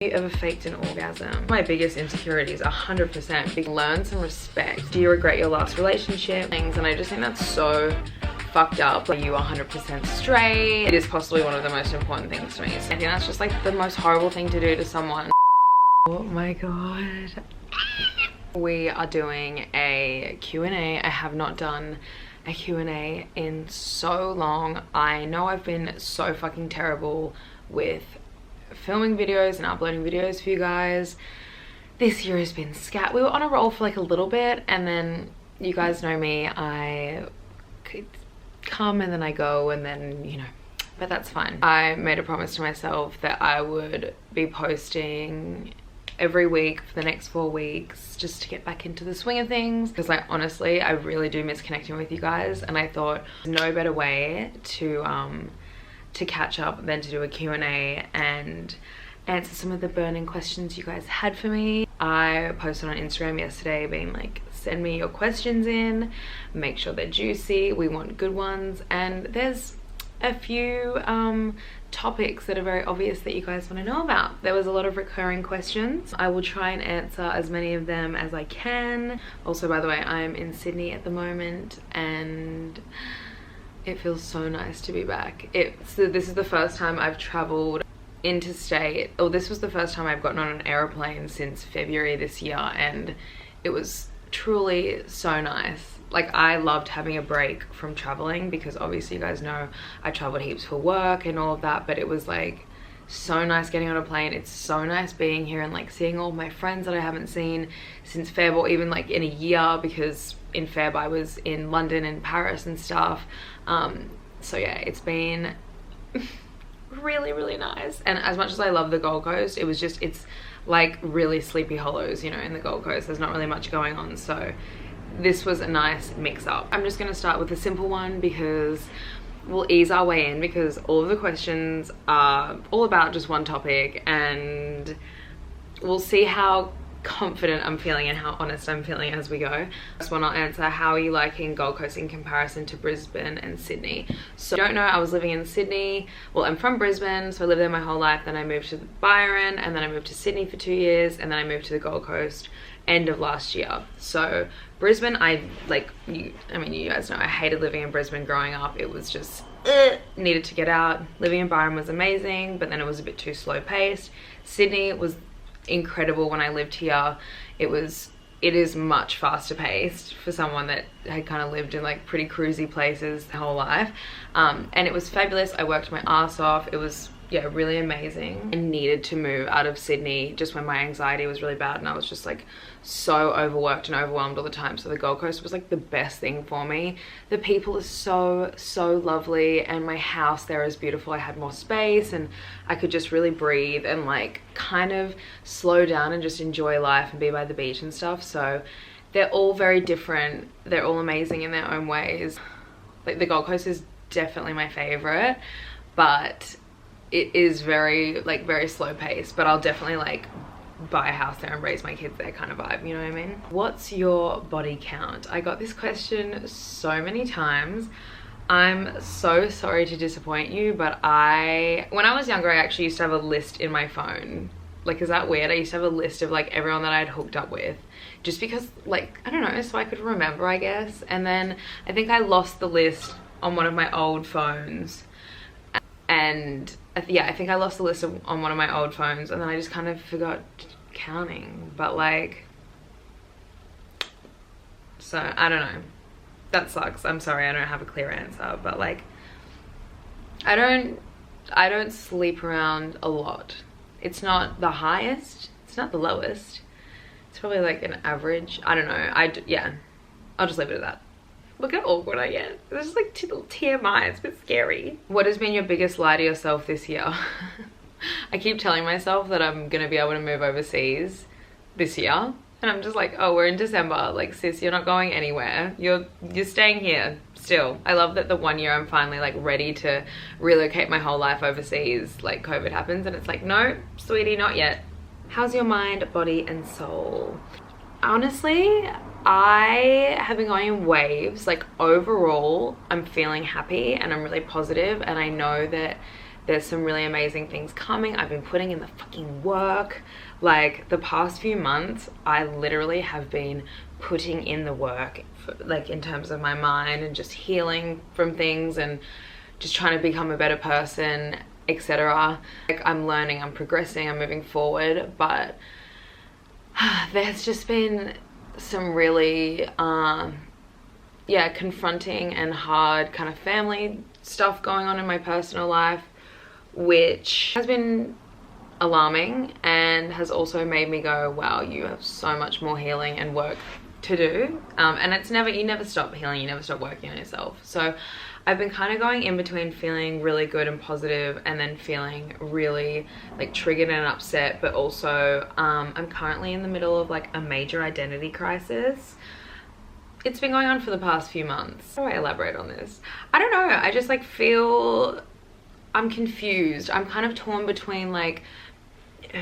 Have you ever faked an orgasm? My biggest insecurity is 100% learn some respect. Do you regret your last relationship? And I just think that's so fucked up. Are you 100% straight? It is possibly one of the most important things to me. So I think that's just like the most horrible thing to do to someone. Oh my god. We are doing a Q&A. I have not done a Q&A in so long. I know I've been so fucking terrible with filming videos and uploading videos for you guys. This year has been scat. We were on a roll for like a little bit, and then you guys know me, I could come and then I go, and then, you know, but that's fine. I made a promise to myself that I would be posting every week for the next 4 weeks, just to get back into the swing of things, because like honestly I really do miss connecting with you guys, and I thought no better way to catch up than to do a Q&A and answer some of the burning questions you guys had for me. I posted on Instagram yesterday being like, send me your questions in, make sure they're juicy, we want good ones, and there's a few topics that are very obvious that you guys want to know about. There was a lot of recurring questions. I will try and answer as many of them as I can. Also, by the way, I'm in Sydney at the moment and it feels so nice to be back. This is the first time I've traveled interstate, or this was the first time I've gotten on an aeroplane since February this year, and it was truly so nice. Like, I loved having a break from traveling, because obviously you guys know I traveled heaps for work and all of that, but it was like so nice getting on a plane. It's so nice being here and like seeing all my friends that I haven't seen since Feb, or even like in a year, because in Feb I was in London and Paris and stuff. So yeah, it's been really, really nice. And as much as I love the Gold Coast, it's like really Sleepy Hollows, you know, in the Gold Coast. There's not really much going on, so this was a nice mix up. I'm just gonna start with a simple one because we'll ease our way in, because all of the questions are all about just one topic, and we'll see how confident I'm feeling and how honest I'm feeling as we go. First one I'll answer: how are you liking Gold Coast in comparison to Brisbane and Sydney? So if you don't know, I was living in Sydney. Well, I'm from Brisbane, so I lived there my whole life. Then I moved to Byron, and then I moved to Sydney for 2 years, and then I moved to the Gold Coast end of last year. So Brisbane, I mean, you guys know I hated living in Brisbane growing up. It was just needed to get out. Living in Byron was amazing, but then it was a bit too slow paced. Sydney was incredible when I lived here. It is much faster paced for someone that had kind of lived in like pretty cruisy places their whole life, and it was fabulous. I worked my ass off. It was, yeah, really amazing. I needed to move out of Sydney just when my anxiety was really bad and I was just like so overworked and overwhelmed all the time. So the Gold Coast was like the best thing for me. The people are so lovely, and my house there is beautiful. I had more space and I could just really breathe and like kind of slow down and just enjoy life and be by the beach and stuff. So they're all very different. They're all amazing in their own ways. Like the Gold Coast is definitely my favorite, but it is very slow paced, but I'll definitely like buy a house there and raise my kids there kind of vibe, you know what I mean? What's your body count? I got this question so many times. I'm so sorry to disappoint you, but when I was younger, I actually used to have a list in my phone. Like, is that weird? I used to have a list of like everyone that I'd hooked up with, just because, like, I don't know, so I could remember, I guess. And then I think I lost the list on one of my old phones, and yeah, I think I lost the list on one of my old phones, and then I just kind of forgot counting. But like, so I don't know, that sucks. I'm sorry, I don't have a clear answer, but like, I don't sleep around a lot. It's not the highest, it's not the lowest, it's probably like an average. I don't know. Yeah, I'll just leave it at that. Look how awkward I get. This is like little TMI. It's a bit scary. What has been your biggest lie to yourself this year? I keep telling myself that I'm gonna be able to move overseas this year, and I'm just like, oh, we're in December. Like, sis, you're not going anywhere. You're staying here still. I love that the 1 year I'm finally like ready to relocate my whole life overseas, like COVID happens, and it's like, no, sweetie, not yet. How's your mind, body, and soul? Honestly, I have been going in waves. Like, overall, I'm feeling happy and I'm really positive, and I know that There's some really amazing things coming. I've been putting in the fucking work. Like the past few months, I literally have been putting in the work for, like in terms of my mind and just healing from things and just trying to become a better person, etc. Like I'm learning, I'm progressing, I'm moving forward, but there's just been some really yeah, confronting and hard kind of family stuff going on in my personal life, which has been alarming and has also made me go, wow, you have so much more healing and work to do. And it's never, you never stop healing, you never stop working on yourself. So I've been kind of going in between feeling really good and positive and then feeling really like triggered and upset, but also I'm currently in the middle of like a major identity crisis. It's been going on for the past few months. How do I elaborate on this? I don't know, I just like feel I'm confused. I'm kind of torn between like,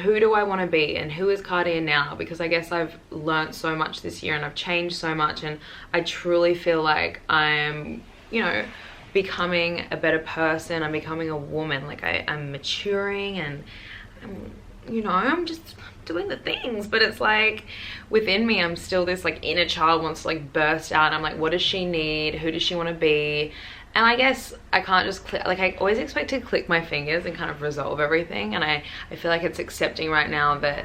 who do I want to be and who is Cardia now? Because I guess I've learn't so much this year and I've changed so much, and I truly feel like I'm, you know, becoming a better person. I'm becoming a woman. Like I'm maturing and I'm, you know, I'm just doing the things, but it's like within me I'm still this like inner child wants to like burst out. I'm like, what does she need? Who does she want to be? And I guess I can't just click, like I always expect to click my fingers and kind of resolve everything, and I feel like it's accepting right now that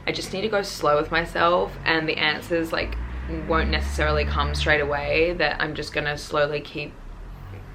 I just need to go slow with myself, and the answers like won't necessarily come straight away, that I'm just gonna slowly keep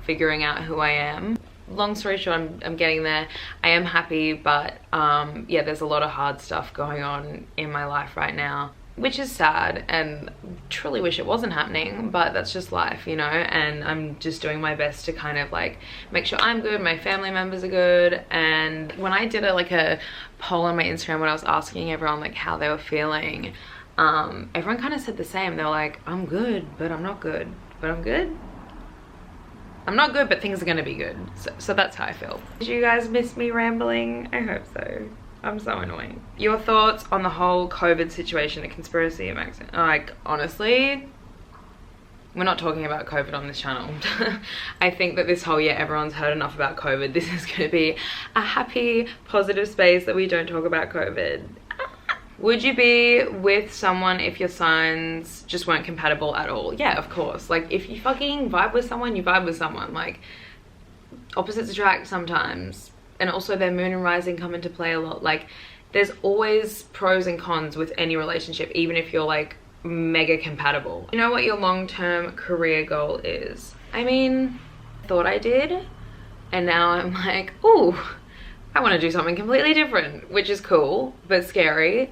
figuring out who I am. Long story short, I'm getting there. I am happy, but yeah, there's a lot of hard stuff going on in my life right now, which is sad and truly wish it wasn't happening, but that's just life, you know. And I'm just doing my best to kind of like make sure I'm good, my family members are good. And when I did a poll on my Instagram when I was asking everyone like how they were feeling, everyone kind of said the same. They were like, I'm good, but I'm not good, but I'm good. I'm not good, but things are gonna be good. So that's how I feel. Did you guys miss me rambling? I hope so. I'm so annoying. Your thoughts on the whole COVID situation, the conspiracy of vaccine? Like, honestly, we're not talking about COVID on this channel. I think that this whole year, everyone's heard enough about COVID. This is gonna be a happy, positive space that we don't talk about COVID. Would you be with someone if your signs just weren't compatible at all? Yeah, of course. Like, if you fucking vibe with someone, you vibe with someone. Like, opposites attract sometimes. And also their moon and rising come into play a lot. Like, there's always pros and cons with any relationship, even if you're like mega compatible. You know what your long-term career goal is? I mean, I thought I did, and now I'm like, ooh, I want to do something completely different, which is cool but scary.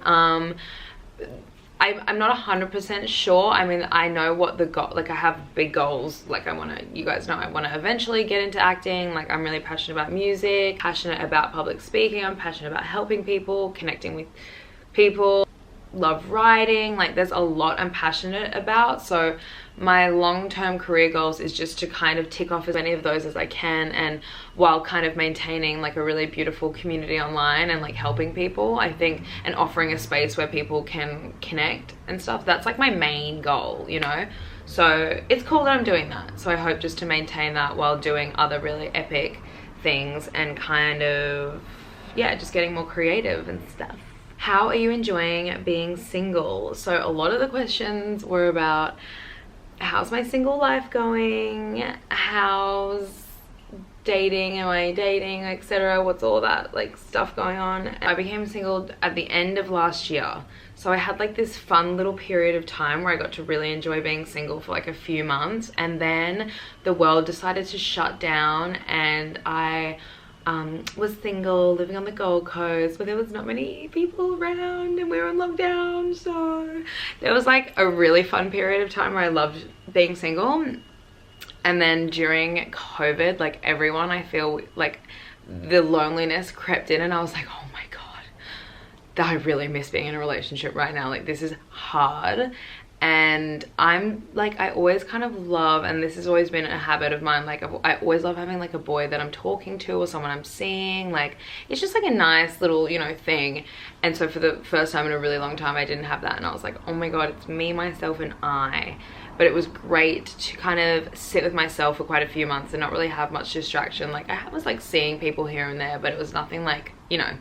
I'm not 100% sure. I mean, I know what the goal, like I have big goals. Like I want to, you guys know, I want to eventually get into acting. Like I'm really passionate about music, passionate about public speaking. I'm passionate about helping people, connecting with people, love writing. Like there's a lot I'm passionate about. So my long-term career goals is just to kind of tick off as many of those as I can, and while kind of maintaining like a really beautiful community online and like helping people, I think, and offering a space where people can connect and stuff. That's like my main goal, you know. So it's cool that I'm doing that. So I hope just to maintain that while doing other really epic things and kind of, yeah, just getting more creative and stuff. How are you enjoying being single? So a lot of the questions were about how's my single life going, how's dating, am I dating, etc. What's all that like stuff going on. I became single at the end of last year, so I had like this fun little period of time where I got to really enjoy being single for like a few months, and then the world decided to shut down, and I was single, living on the Gold Coast, but there was not many people around and we were in lockdown. So there was like a really fun period of time where I loved being single. And then during COVID, like everyone, I feel like the loneliness crept in, and I was like, oh my God, I really miss being in a relationship right now. Like this is hard. And I'm like, I always kind of love, and this has always been a habit of mine, like I always love having like a boy that I'm talking to or someone I'm seeing. Like it's just like a nice little, you know, thing. And so for the first time in a really long time I didn't have that, and I was like, oh my God, it's me, myself and I. but it was great to kind of sit with myself for quite a few months and not really have much distraction. Like I was like seeing people here and there, but it was nothing like, you know,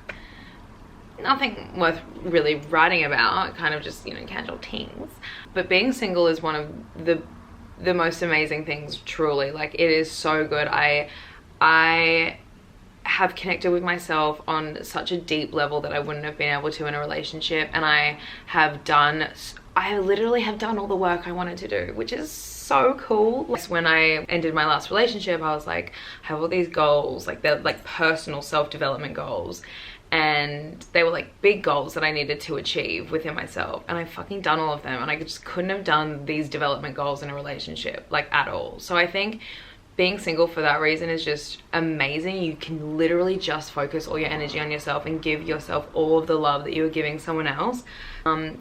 nothing worth really writing about, kind of just, you know, casual things. But being single is one of the most amazing things, truly. Like it is so good. I have connected with myself on such a deep level that I wouldn't have been able to in a relationship, and I literally have done all the work I wanted to do, which is so cool. When I ended my last relationship, I was like, I have all these goals, like they're like personal self-development goals, and they were like big goals that I needed to achieve within myself, and I fucking done all of them, and I just couldn't have done these development goals in a relationship like at all. So I think being single for that reason is just amazing. You can literally just focus all your energy on yourself and give yourself all of the love that you were giving someone else.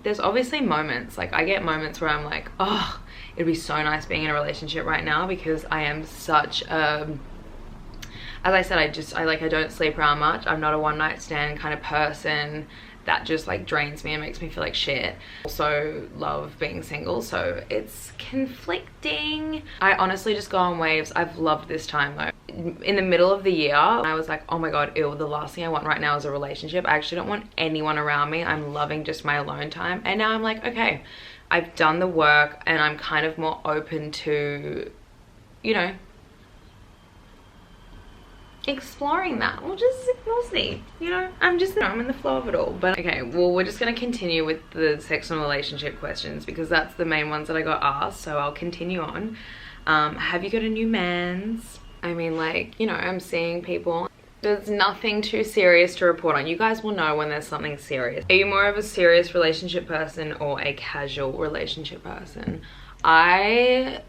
There's obviously moments, like I get moments where I'm like, oh, it'd be so nice being in a relationship right now, because I am such a, as I said, I don't sleep around much. I'm not a one night stand kind of person. That just like drains me and makes me feel like shit. Also love being single, so it's conflicting. I honestly just go on waves. I've loved this time though. In the middle of the year, I was like, oh my god, ew, the last thing I want right now is a relationship. I actually don't want anyone around me. I'm loving just my alone time. And now I'm like, okay, I've done the work and I'm kind of more open to, you know, exploring that. We'll see, you know, I'm in the flow of it all. But okay, well, we're just gonna continue with the sex and relationship questions because that's the main ones that I got asked, so I'll continue on. Have you got a new mans? I mean, like, you know, I'm seeing people. There's nothing too serious to report on. You guys will know when there's something serious. Are you more of a serious relationship person or a casual relationship person? I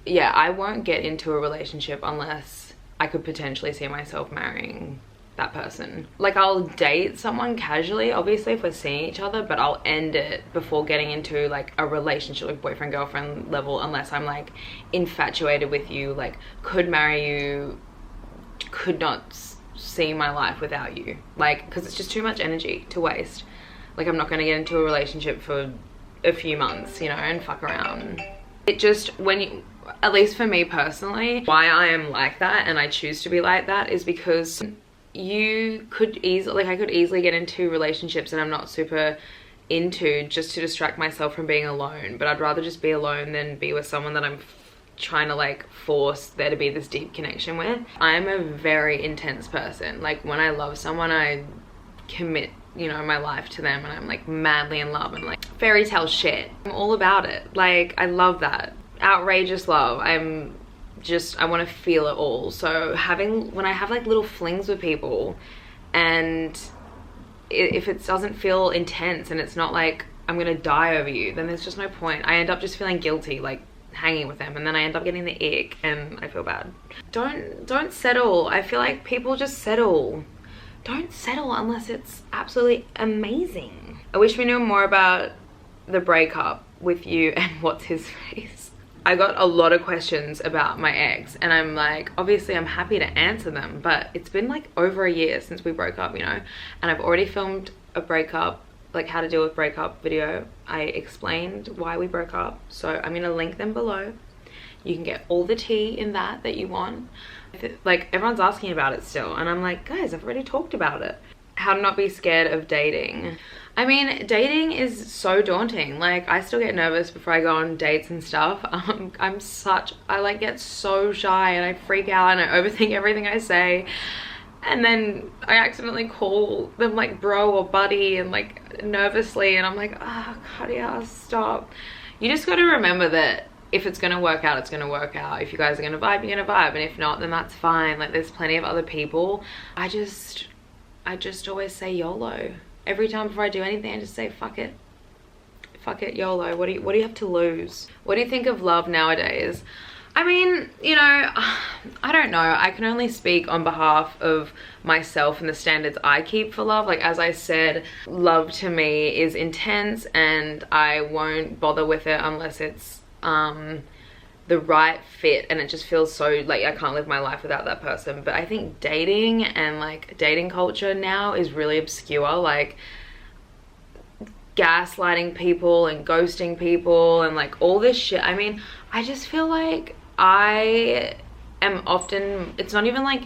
won't get into a relationship unless I could potentially see myself marrying that person. Like, I'll date someone casually, obviously, if we're seeing each other, but I'll end it before getting into like a relationship, like boyfriend girlfriend level, unless I'm like infatuated with you, like could marry you, could not see my life without you, like, because it's just too much energy to waste. Like, I'm not going to get into a relationship for a few months, you know, and fuck around. It just, when you, at least for me personally, why I am like that and I choose to be like that is because you could easily, like I could easily get into relationships and I'm not super into, just to distract myself from being alone. But I'd rather just be alone than be with someone that I'm trying to like force there to be this deep connection with. I'm a very intense person. Like, when I love someone, I commit, you know, my life to them, and I'm like madly in love and like fairy tale shit. I'm all about it. Like, I love that outrageous love. I want to feel it all. So when I have like little flings with people, and if it doesn't feel intense and it's not like I'm gonna die over you, then there's just no point. I end up just feeling guilty, like hanging with them, and then I end up getting the ick and I feel bad. Don't settle. I feel like people just settle. Don't settle unless it's absolutely amazing. I wish we knew more about the breakup with you and what's his face. I got a lot of questions about my ex, and I'm like, obviously I'm happy to answer them, but it's been like over a year since we broke up, you know, and I've already filmed a breakup, like how to deal with breakup video. I explained why we broke up, so I'm gonna link them below. You can get all the tea in that you want. Like, everyone's asking about it still, and I'm like, guys, I've already talked about it. How to not be scared of dating. I mean, dating is so daunting. Like, I still get nervous before I go on dates and stuff. I like get so shy and I freak out and I overthink everything I say. And then I accidentally call them like bro or buddy, and like nervously, and I'm like, oh, Claudia, stop. You just got to remember that if it's gonna work out, it's gonna work out. If you guys are gonna vibe, you're gonna vibe, and if not, then that's fine. Like, there's plenty of other people. I just always say YOLO. Every time before I do anything, I just say fuck it, YOLO. What do you have to lose? What do you think of love nowadays? I mean, you know, I don't know. I can only speak on behalf of myself and the standards I keep for love. Like, as I said, love to me is intense, and I won't bother with it unless it's the right fit, and it just feels so like I can't live my life without that person. But I think dating and like dating culture now is really obscure. Like, gaslighting people and ghosting people and like all this shit. I mean, I just feel like I am often, it's not even like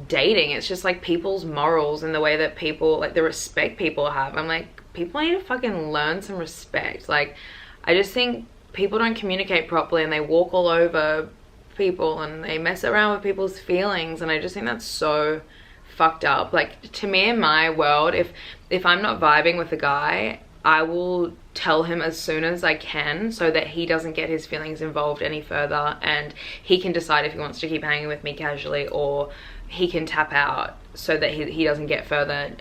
dating, it's just like people's morals and the way that people, like the respect people have. I'm like, people need to fucking learn some respect. Like, I just think people don't communicate properly and they walk all over people and they mess around with people's feelings, and I just think that's so fucked up. Like, to me, in my world, if I'm not vibing with a guy, I will tell him as soon as I can so that he doesn't get his feelings involved any further, and he can decide if he wants to keep hanging with me casually, or he can tap out so that he doesn't get further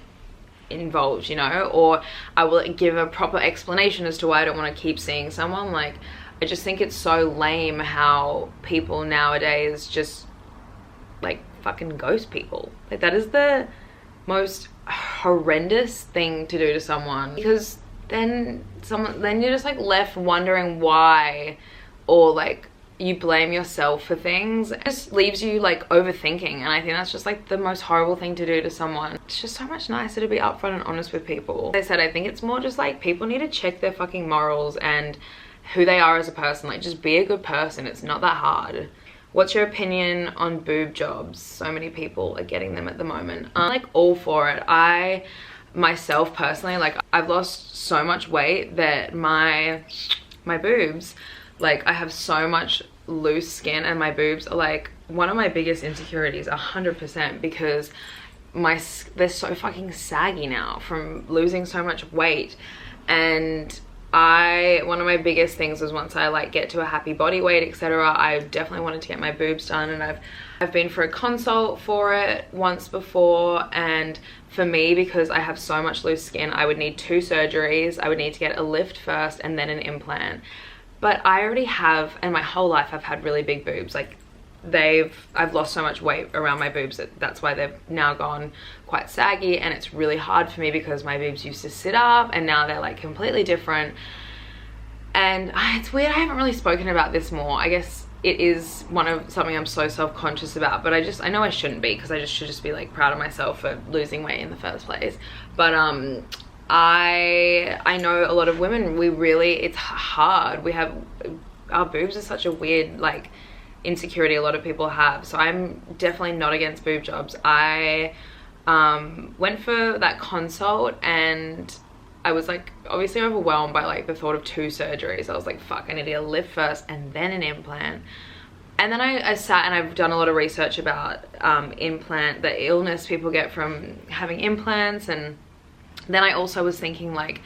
involved, you know. Or I will give a proper explanation as to why I don't want to keep seeing someone. Like, I just think it's so lame how people nowadays just like fucking ghost people. Like, that is the most horrendous thing to do to someone, because then you're just like left wondering why, or like you blame yourself for things. It just leaves you like overthinking, and I think that's just like the most horrible thing to do to someone. It's just so much nicer to be upfront and honest with people. Like I said, I think it's more just like people need to check their fucking morals and who they are as a person. Like, just be a good person. It's not that hard. What's your opinion on boob jobs? So many people are getting them at the moment. I'm like all for it. I myself personally, like, I've lost so much weight that my boobs, like, I have so much loose skin, and my boobs are like one of my biggest insecurities, 100%, because they're so fucking saggy now from losing so much weight. And one of my biggest things was, once I like get to a happy body weight, etc., I definitely wanted to get my boobs done, and I've been for a consult for it once before. And for me, because I have so much loose skin, I would need 2 surgeries. I would need to get a lift first and then an implant. But I already have, and my whole life I've had really big boobs. Like, I've lost so much weight around my boobs that's why they've now gone quite saggy, and it's really hard for me because my boobs used to sit up and now they're like completely different. And it's weird, I haven't really spoken about this more. I guess it is something I'm so self-conscious about, but I know I shouldn't be, because I should just be like proud of myself for losing weight in the first place. But I know a lot of women, it's hard. Our boobs are such a weird like insecurity a lot of people have. So I'm definitely not against boob jobs. I went for that consult, and I was like obviously overwhelmed by like the thought of 2 surgeries. I was like, fuck, I need to get a lift first and then an implant. And then I sat and I've done a lot of research about the illness people get from having implants. And then I also was thinking, like,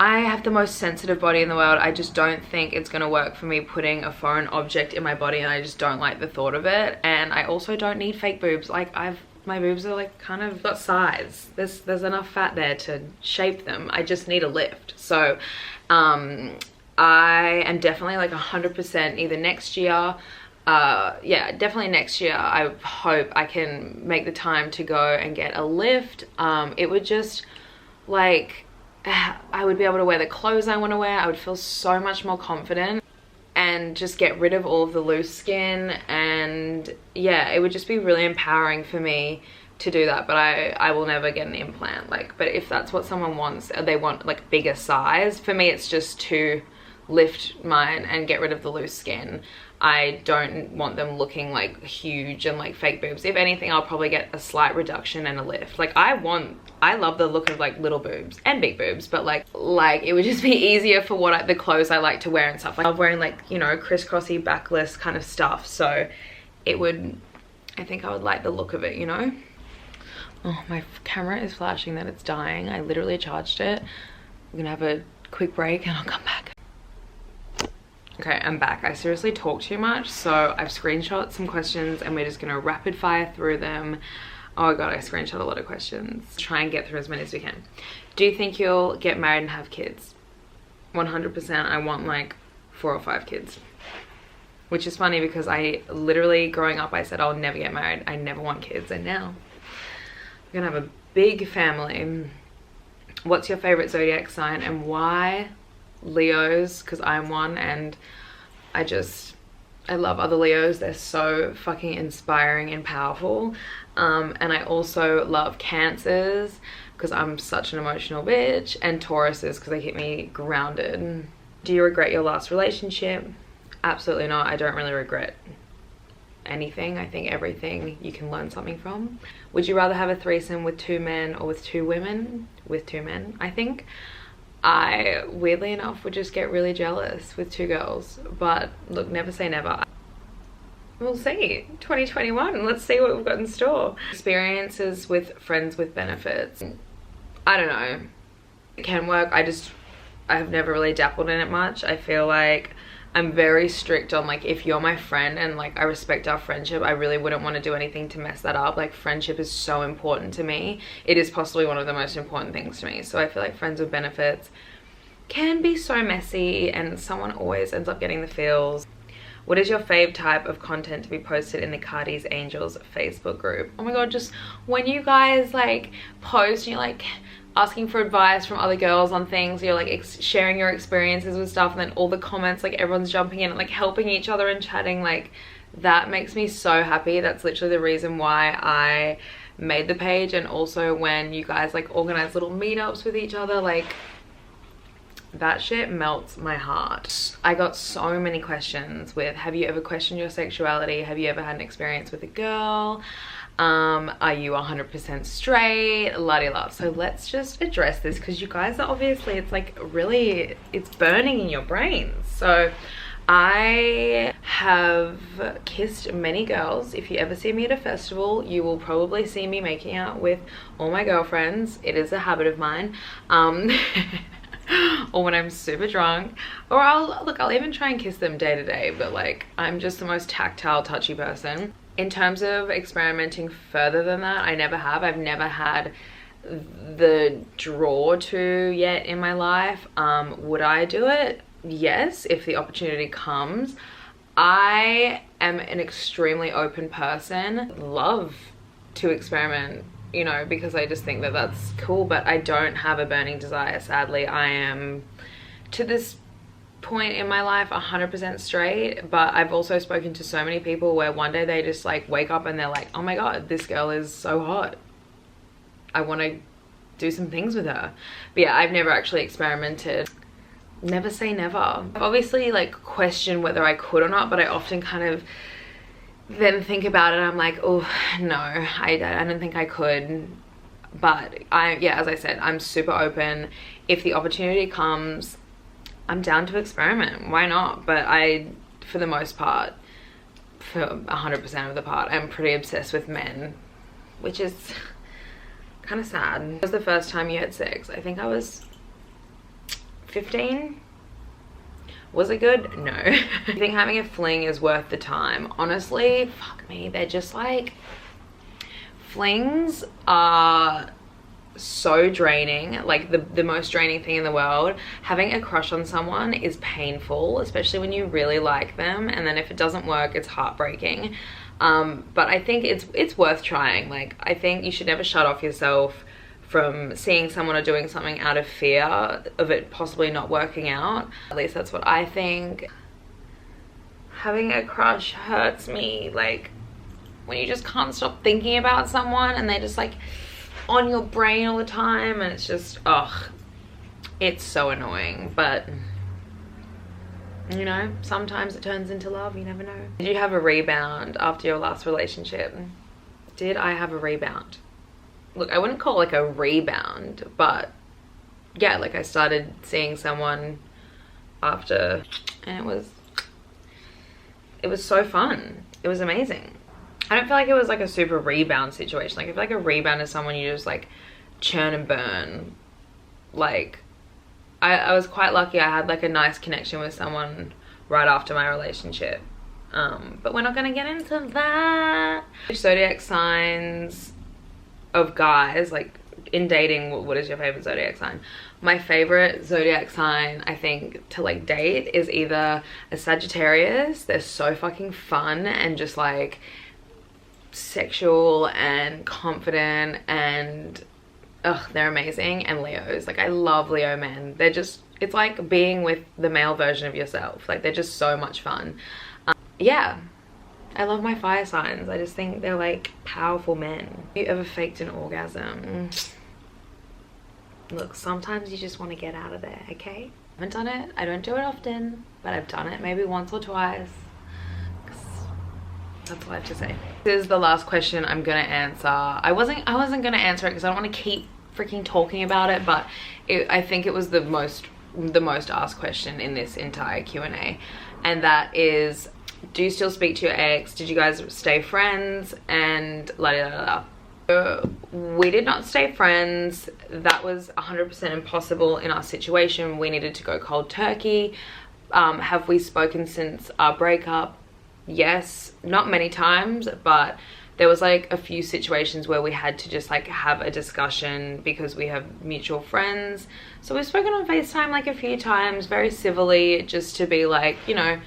I have the most sensitive body in the world. I just don't think it's gonna work for me putting a foreign object in my body, and I just don't like the thought of it. And I also don't need fake boobs. Like, my boobs are like kind of got size. There's enough fat there to shape them. I just need a lift. So I am definitely like 100% either next year. Yeah, definitely next year. I hope I can make the time to go and get a lift. It would just like, I would be able to wear the clothes I want to wear. I would feel so much more confident and just get rid of all of the loose skin. And yeah, it would just be really empowering for me to do that. But I will never get an implant. Like, but if that's what someone wants, they want like bigger size. For me, it's just to lift mine and get rid of the loose skin. I don't want them looking like huge and like fake boobs. If anything, I'll probably get a slight reduction and a lift. Like, I love the look of like little boobs and big boobs, but like it would just be easier for the clothes I like to wear and stuff. Like, I love wearing like, you know, crisscrossy backless kind of stuff. So I think I would like the look of it, you know? Oh, my camera is flashing that it's dying. I literally charged it. I'm gonna have a quick break and I'll come back. Okay, I'm back. I seriously talk too much, so I've screenshot some questions and we're just gonna rapid fire through them. Oh my god, I screenshot a lot of questions. Try and get through as many as we can. Do you think you'll get married and have kids? 100%. I want like 4 or 5 kids. Which is funny because I literally, growing up, I said I'll never get married. I never want kids, and now I'm gonna have a big family. What's your favorite zodiac sign and why? Leos, because I'm one, and I love other Leos. They're so fucking inspiring and powerful. And I also love Cancers because I'm such an emotional bitch, and Tauruses because they keep me grounded. Do you regret your last relationship? Absolutely not. I don't really regret anything. I think everything you can learn something from. Would you rather have a threesome with 2 men or with 2 women? With 2 men, I think. I, weirdly enough, would just get really jealous with 2 girls. But look, never say never. We'll see. 2021, let's see what we've got in store. Experiences with friends with benefits. I don't know. It can work. I have never really dabbled in it much. I feel like I'm very strict on, like, if you're my friend and like I respect our friendship, I really wouldn't want to do anything to mess that up. Like, friendship is so important to me. It is possibly one of the most important things to me. So I feel like friends with benefits can be so messy and someone always ends up getting the feels. What is your fave type of content to be posted in the Cardi's Angels Facebook group? Oh my god, just when you guys like post and you're like asking for advice from other girls on things, you're like sharing your experiences with stuff, and then all the comments, like everyone's jumping in and like helping each other and chatting, like that makes me so happy. That's literally the reason why I made the page. And also when you guys like organize little meetups with each other, like that shit melts my heart. I got so many questions with, have you ever questioned your sexuality? Have you ever had an experience with a girl? Are you 100% straight? La-di-la. So let's just address this, because you guys are obviously, it's like really, it's burning in your brains. So I have kissed many girls. If you ever see me at a festival, you will probably see me making out with all my girlfriends. It is a habit of mine. Or when I'm super drunk, or I'll even try and kiss them day to day, but like I'm just the most tactile, touchy person. In terms of experimenting further than that, I never have. I've never had the draw to yet in my life. Would I do it? Yes, if the opportunity comes. I am an extremely open person. Love to experiment, you know, because I just think that that's cool, but I don't have a burning desire, sadly. I am, to this point in my life, 100% straight, but I've also spoken to so many people where one day they just like wake up and they're like, oh my god, this girl is so hot, I want to do some things with her. But yeah, I've never actually experimented. Never say never. I've obviously like questioned whether I could or not, but I often kind of then think about it, I'm like, oh no, I don't think I could. But yeah, as I said, I'm super open. If the opportunity comes, I'm down to experiment. Why not? But I, for the most part, for 100% of the part, I'm pretty obsessed with men, which is kind of sad. It was the first time you had sex. I think I was 15. Was it good? No. I think having a fling is worth the time. Honestly, fuck me. They're just like, flings are so draining, like the most draining thing in the world. Having a crush on someone is painful, especially when you really like them, and then if it doesn't work, it's heartbreaking. But I think it's worth trying. Like, I think you should never shut off yourself from seeing someone or doing something out of fear of it possibly not working out. At least that's what I think. Having a crush hurts me, like when you just can't stop thinking about someone and they're just like on your brain all the time, and it's just, ugh, it's so annoying. But you know, sometimes it turns into love, you never know. Did you have a rebound after your last relationship? Did I have a rebound? Look, I wouldn't call it like a rebound, but yeah, like I started seeing someone after, and it was so fun. It was amazing. I don't feel like it was like a super rebound situation. Like, I feel like a rebound is someone you just like churn and burn. Like, I was quite lucky. I had like a nice connection with someone right after my relationship. But we're not gonna get into that. Zodiac signs of guys, like in dating, what is your favorite zodiac sign? My favorite zodiac sign, I think, to like date is either a Sagittarius. They're so fucking fun and just like sexual and confident, and they're amazing. And Leos, like I love Leo men. They're just, it's like being with the male version of yourself. Like, they're just so much fun. Yeah, I love my fire signs. I just think they're like powerful men. Have you ever faked an orgasm? Look, sometimes you just want to get out of there, okay? I haven't done it. I don't do it often, but I've done it maybe once or twice. That's all I have to say. This is the last question I'm gonna answer. I wasn't gonna answer it because I don't want to keep freaking talking about it, but I think it was the most asked question in this entire Q&A, and that is, do you still speak to your ex? Did you guys stay friends? And la da da da. We did not stay friends. That was 100% impossible in our situation. We needed to go cold turkey. Have we spoken since our breakup? Yes, not many times, but there was like a few situations where we had to just like have a discussion because we have mutual friends. So we've spoken on FaceTime like a few times, very civilly, just to be like, you know,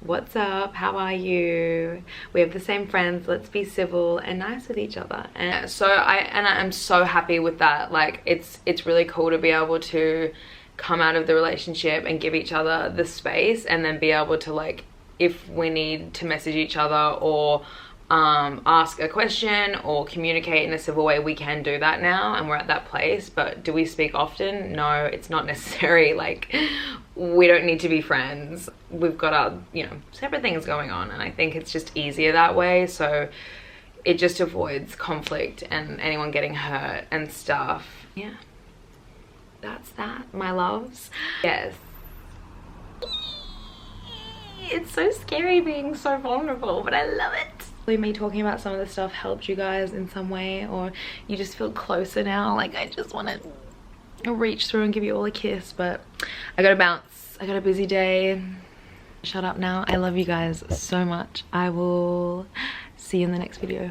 what's up, how are you, we have the same friends, let's be civil and nice with each other. And so I'm so happy with that. Like it's really cool to be able to come out of the relationship and give each other the space, and then be able to, like, if we need to message each other or ask a question or communicate in a civil way, we can do that now, and we're at that place. But do we speak often? No, it's not necessary. Like, we don't need to be friends. We've got our, you know, separate things going on, and I think it's just easier that way. So it just avoids conflict and anyone getting hurt and stuff. Yeah, that's that, my loves. Yes, it's so scary being so vulnerable, but I love it. Me talking about some of the stuff helped you guys in some way, or you just feel closer now. Like, I just want to reach through and give you all a kiss, but I gotta bounce. I got a busy day. Shut up now. I love you guys so much. I will see you in the next video.